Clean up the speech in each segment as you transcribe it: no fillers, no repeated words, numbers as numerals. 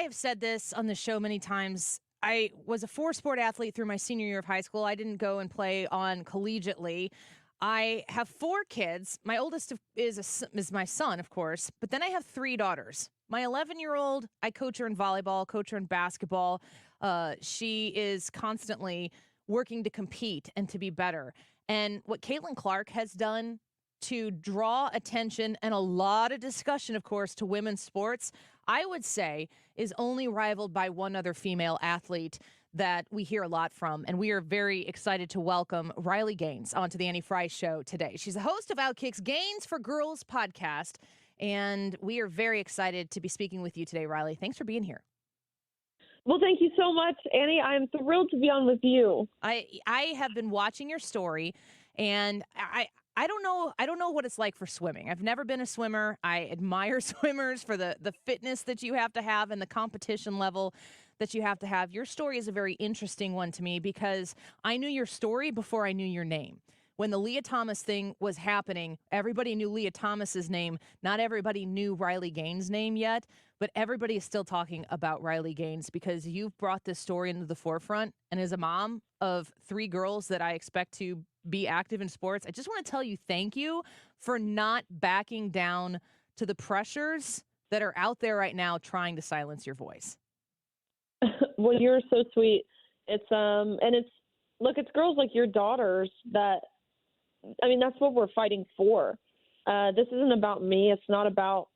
I have said this on the show many times. I was a four-sport athlete through my senior year of high school. I didn't go and play on collegiately. I have four kids. My oldest is my son, of course, but then I have three daughters. My 11-year-old, I coach her in volleyball, coach her in basketball. She is constantly working to compete and to be better. And what Caitlin Clark has done to draw attention and a lot of discussion, of course, to women's sports, I would say is only rivaled by one other female athlete that we hear a lot from. And we are very excited to welcome Riley Gaines onto the Annie Frey Show today. She's the host of Outkick's Gaines for Girls podcast. And we are very excited to be speaking with you today, Riley. Thanks for being here. Well, thank you so much, Annie. I'm thrilled to be on with you. I have been watching your story, and I don't know what it's like for swimming. I've never been a swimmer. I admire swimmers for the fitness that you have to have and the competition level that you have to have. Your story is a very interesting one to me because I knew your story before I knew your name. When the Leah Thomas thing was happening, everybody knew Leah Thomas's name. Not everybody knew Riley Gaines' name yet, but everybody is still talking about Riley Gaines because you've brought this story into the forefront. And as a mom of three girls that I expect to be active in sports, I just want to tell you thank you for not backing down to the pressures that are out there right now trying to silence your voice. Well, you're so sweet. It's it's girls like your daughters that, I mean, that's what we're fighting for. This isn't about me. It's not about,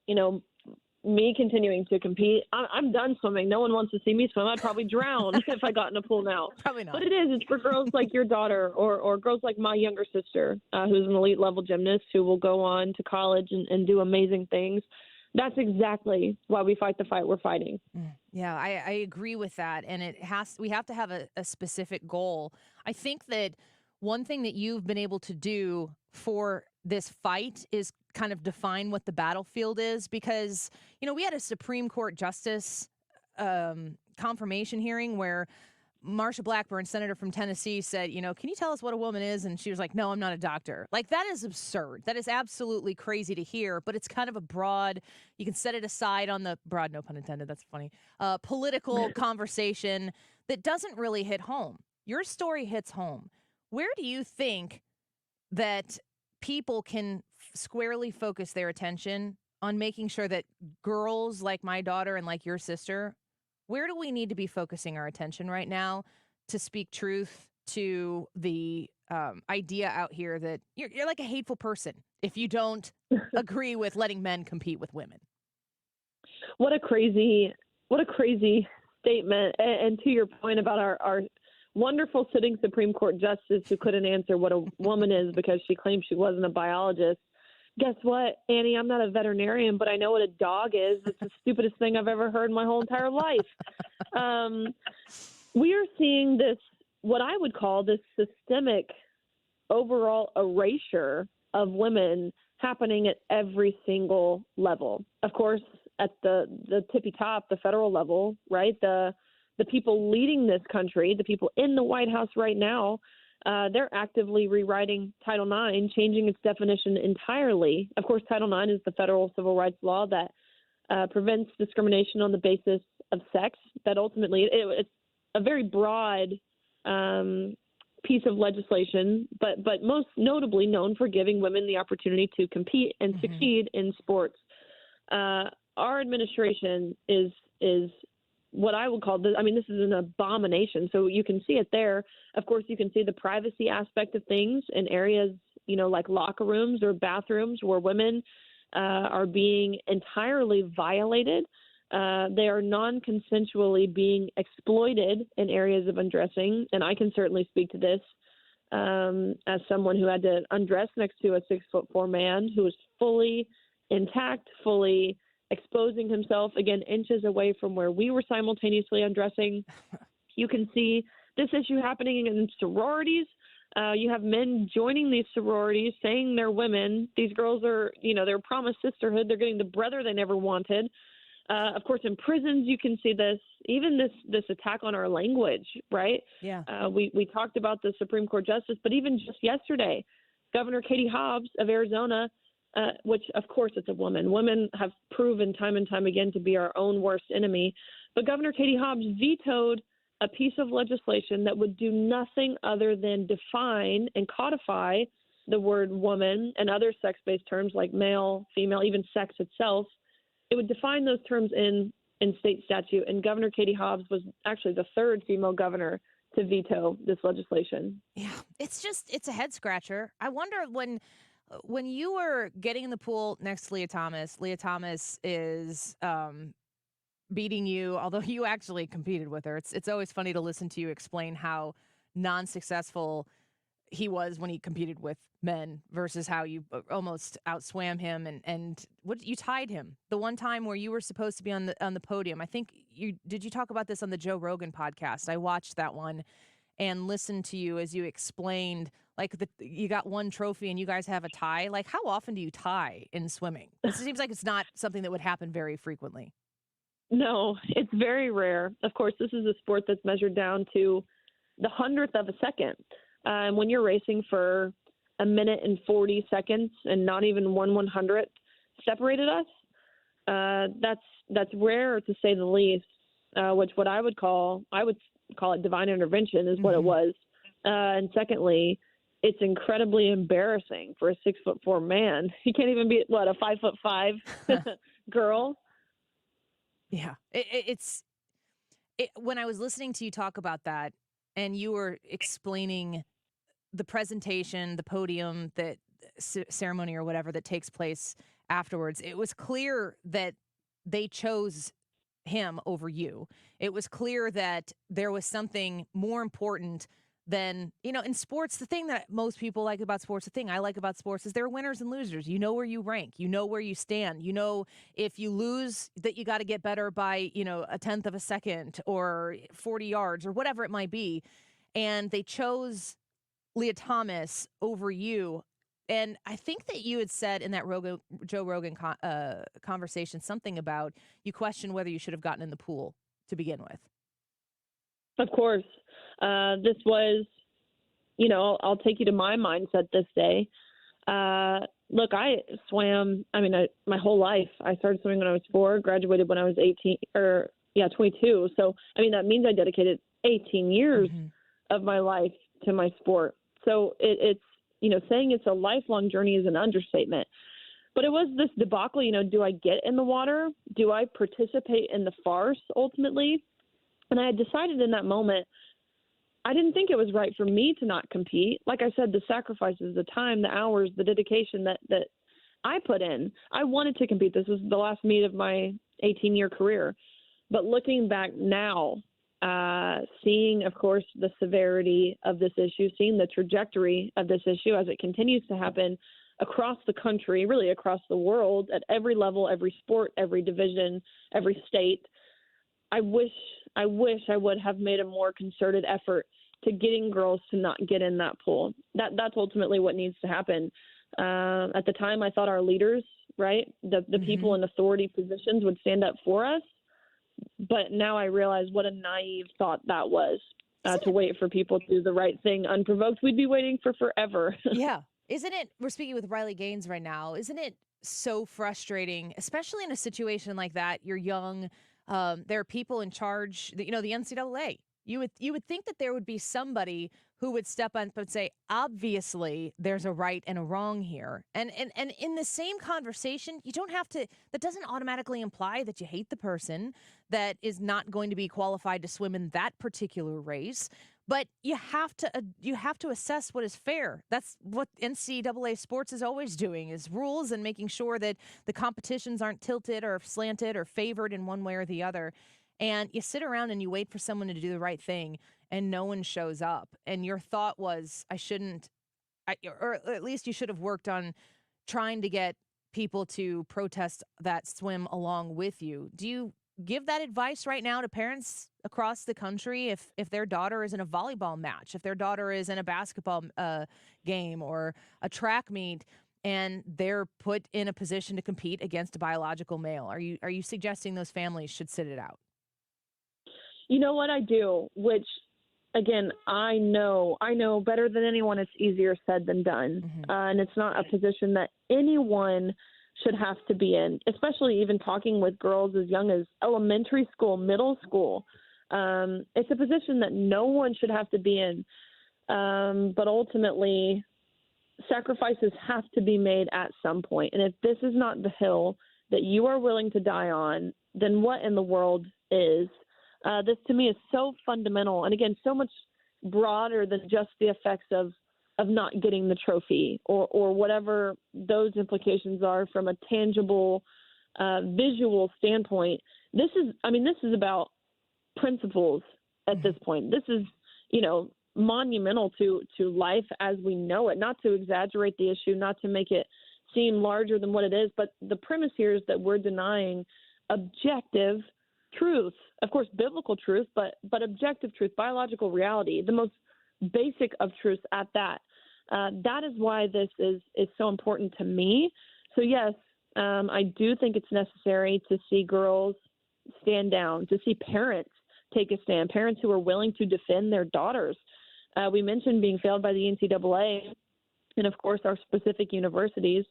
me continuing to compete. I'm done swimming. No one wants to see me swim. I'd probably drown if I got in a pool now. Probably not. But it's for girls like your daughter or girls like my younger sister, who's an elite level gymnast who will go on to college and do amazing things. That's exactly why we fight the fight we're fighting. Yeah, I agree with that. And we have to have a specific goal. I think that one thing that you've been able to do for this fight is kind of define what the battlefield is because, we had a Supreme Court justice confirmation hearing where Marsha Blackburn, senator from Tennessee, said, can you tell us what a woman is? And she was like, no, I'm not a doctor. Like, that is absurd. That is absolutely crazy to hear, but it's kind of a broad, you can set it aside on the broad, no pun intended, that's funny, political conversation that doesn't really hit home. Your story hits home. Where do you think that people can squarely focus their attention on making sure that girls like my daughter and like your sister, where do we need to be focusing our attention right now to speak truth to the idea out here that you're like a hateful person if you don't agree with letting men compete with women? What a crazy statement. And to your point about our wonderful sitting Supreme Court justice who couldn't answer what a woman is because she claimed she wasn't a biologist. Guess what, Annie? I'm not a veterinarian, but I know what a dog is. It's the stupidest thing I've ever heard in my whole entire life. We are seeing this, what I would call this systemic overall erasure of women happening at every single level. Of course, at the tippy top, the federal level, right? The people leading this country, the people in the White House right now, they're actively rewriting Title IX, changing its definition entirely. Of course, Title IX is the federal civil rights law that prevents discrimination on the basis of sex. That ultimately, it's a very broad piece of legislation, but most notably known for giving women the opportunity to compete and succeed in sports. Our administration is what I would call this. I mean, this is an abomination. So you can see it there. Of course, you can see the privacy aspect of things in areas, like locker rooms or bathrooms where women are being entirely violated. They are non-consensually being exploited in areas of undressing. And I can certainly speak to this as someone who had to undress next to a 6'4" man who was fully intact, fully exposing himself, again, inches away from where we were simultaneously undressing. You can see this issue happening in sororities. You have men joining these sororities, saying they're women. These girls are, they're promised sisterhood. They're getting the brother they never wanted. Of course, in prisons, you can see this, even this attack on our language, right? Yeah. We talked about the Supreme Court justice, but even just yesterday, Governor Katie Hobbs of Arizona, which, of course, it's a woman. Women have proven time and time again to be our own worst enemy. But Governor Katie Hobbs vetoed a piece of legislation that would do nothing other than define and codify the word woman and other sex-based terms like male, female, even sex itself. It would define those terms in state statute. And Governor Katie Hobbs was actually the third female governor to veto this legislation. Yeah, it's a head scratcher. I wonder when you were getting in the pool next to Leah Thomas is beating you, although you actually competed with her. It's always funny to listen to you explain how non-successful he was when he competed with men versus how you almost outswam him and what you tied him the one time where you were supposed to be on the podium. I think you talk about this on the Joe Rogan podcast. I watched that one and listened to you as you explained like you got one trophy and you guys have a tie. Like, how often do you tie in swimming? It seems like it's not something that would happen very frequently. No, it's very rare. Of course, this is a sport that's measured down to the hundredth of a second. When you're racing for a minute and 40 seconds and not even 1/100th separated us, that's rare to say the least. Which what I would call it divine intervention is what it was. And secondly, it's incredibly embarrassing for a 6'4" man. He can't even be a 5'5" girl. Yeah, when I was listening to you talk about that, and you were explaining the presentation, the podium, that ceremony or whatever that takes place afterwards, it was clear that they chose him over you. It was clear that there was something more important than, in sports, the thing that most people like about sports, the thing I like about sports is there are winners and losers. You know where you rank. You know where you stand. You know if you lose that you got to get better by, a tenth of a second or 40 yards or whatever it might be. And they chose Leah Thomas over you. And I think that you had said in that Joe Rogan conversation something about you questioned whether you should have gotten in the pool to begin with. Of course. This was, I'll take you to my mindset this day. Look, I swam, my whole life. I started swimming when I was 4, graduated when I was 22. So, that means I dedicated 18 years of my life to my sport. So it's, saying it's a lifelong journey is an understatement. But it was this debacle, do I get in the water? Do I participate in the farce ultimately? And I had decided in that moment, I didn't think it was right for me to not compete. Like I said, the sacrifices, the time, the hours, the dedication that I put in. I wanted to compete. This was the last meet of my 18-year career. But looking back now, seeing, of course, the severity of this issue, seeing the trajectory of this issue as it continues to happen across the country, really across the world, at every level, every sport, every division, every state, I wish I would have made a more concerted effort to getting girls to not get in that pool. That's ultimately what needs to happen. At the time, I thought our leaders, right, the people in authority positions would stand up for us. But now I realize what a naive thought that was, to wait for people to do the right thing unprovoked. We'd be waiting for forever. Yeah. Isn't it, we're speaking with Riley Gaines right now, isn't it so frustrating, especially in a situation like that? You're young. There are people in charge, the NCAA. You would think that there would be somebody who would step up and say, obviously, there's a right and a wrong here. And in the same conversation, you don't have to, that doesn't automatically imply that you hate the person that is not going to be qualified to swim in that particular race. But you have to assess what is fair. That's what NCAA sports is always doing, is rules and making sure that the competitions aren't tilted or slanted or favored in one way or the other. And you sit around and you wait for someone to do the right thing and no one shows up. And your thought was, or at least you should have worked on trying to get people to protest that swim along with you. Do you give that advice right now to parents across the country if their daughter is in a volleyball match, if their daughter is in a basketball game or a track meet, and they're put in a position to compete against a biological male? Are you suggesting those families should sit it out? You know what I do, which, again, I know better than anyone it's easier said than done. And it's not a position that anyone should have to be in, especially even talking with girls as young as elementary school, middle school. It's a position that no one should have to be in. But ultimately, sacrifices have to be made at some point. And if this is not the hill that you are willing to die on, then what in the world is? This to me is so fundamental. And again, so much broader than just the effects of not getting the trophy or whatever those implications are from a tangible, visual standpoint. This is about principles at this point. This is, monumental to life as we know it, not to exaggerate the issue, not to make it seem larger than what it is. But the premise here is that we're denying objective truth, of course, biblical truth, but objective truth, biological reality, the most basic of truths at that. That is why this is so important to me. So yes, I do think it's necessary to see girls stand down, to see parents take a stand, parents who are willing to defend their daughters. We mentioned being failed by the NCAA and, of course, our specific universities.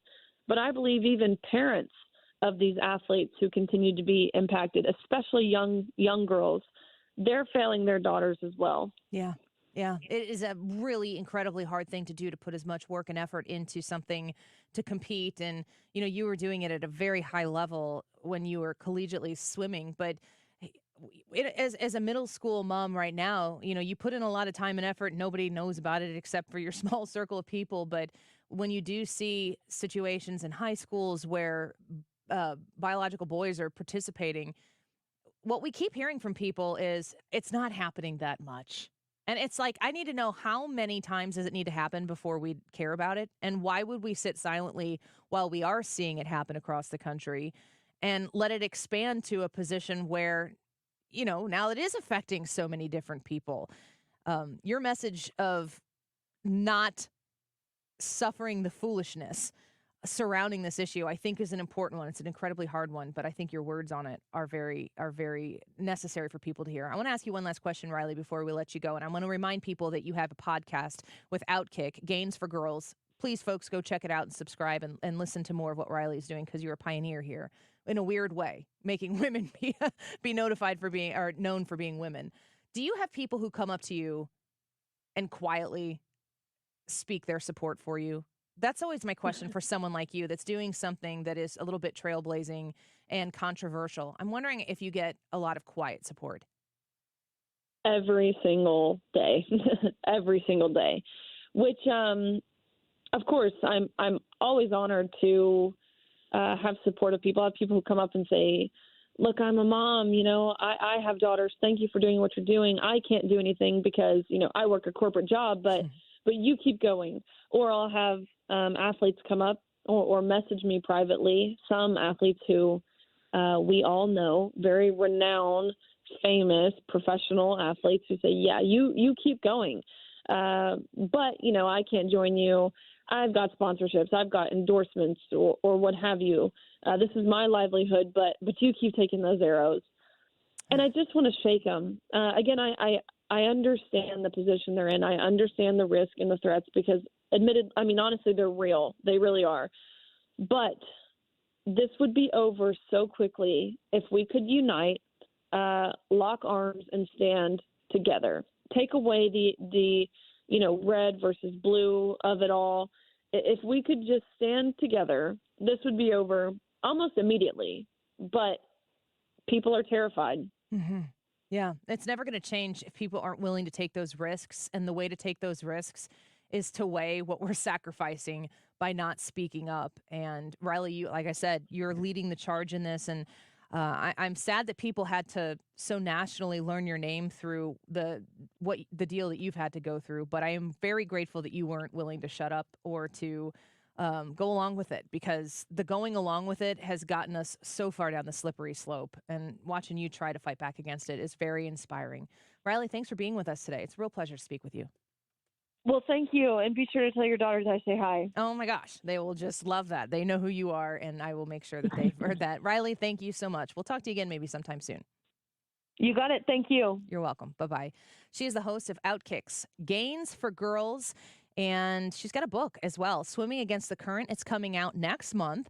But I believe even parents of these athletes who continue to be impacted, especially young girls, they're failing their daughters as well. Yeah. Yeah, it is a really incredibly hard thing to do, to put as much work and effort into something to compete. And, you were doing it at a very high level when you were collegiately swimming. But as a middle school mom right now, you put in a lot of time and effort. Nobody knows about it except for your small circle of people. But when you do see situations in high schools where biological boys are participating, what we keep hearing from people is it's not happening that much. And it's like, I need to know, how many times does it need to happen before we care about it? And why would we sit silently while we are seeing it happen across the country and let it expand to a position where, now it is affecting so many different people? Your message of not suffering the foolishness surrounding this issue, I think, is an important one. It's an incredibly hard one, but I think your words on it are very necessary for people to hear. I want to ask you one last question, Riley, before we let you go. And I want to remind people that you have a podcast with Outkick, Gains for Girls. Please, folks, go check it out and subscribe and listen to more of what Riley's doing, because you're a pioneer here in a weird way, making women be notified for being, or known for being, women. Do you have people who come up to you and quietly speak their support for you? That's always my question for someone like you that's doing something that is a little bit trailblazing and controversial. I'm wondering if you get a lot of quiet support. Every single day, every single day, which, of course, I'm always honored to have supportive people. I have people who come up and say, look, I'm a mom, I have daughters. Thank you for doing what you're doing. I can't do anything because, I work a corporate job, but you keep going. Or I'll have athletes come up or message me privately, some athletes who we all know, very renowned, famous, professional athletes, who say, yeah, you keep going. But, I can't join you. I've got sponsorships, I've got endorsements or what have you. This is my livelihood, but you keep taking those arrows. And I just want to shake them. Again, I understand the position they're in. I understand the risk and the threats because honestly, they're real. They really are. But this would be over so quickly if we could unite, lock arms, and stand together. Take away the red versus blue of it all. If we could just stand together, this would be over almost immediately. But people are terrified. Mm-hmm. Yeah, it's never going to change if people aren't willing to take those risks. And the way to take those risks is to weigh what we're sacrificing by not speaking up. And Riley, you, like I said, you're leading the charge in this. And I'm sad that people had to so nationally learn your name through the deal that you've had to go through. But I am very grateful that you weren't willing to shut up or to go along with it, because the going along with it has gotten us so far down the slippery slope. And watching you try to fight back against it is very inspiring. Riley, thanks for being with us today. It's a real pleasure to speak with you. Well, thank you. And be sure to tell your daughters I say hi. Oh my gosh. They will just love that. They know who you are, and I will make sure that they've heard that. Riley, thank you so much. We'll talk to you again maybe sometime soon. You got it. Thank you. You're welcome. Bye-bye. She is the host of Outkick's Gains for Girls, and she's got a book as well, Swimming Against the Current. It's coming out next month.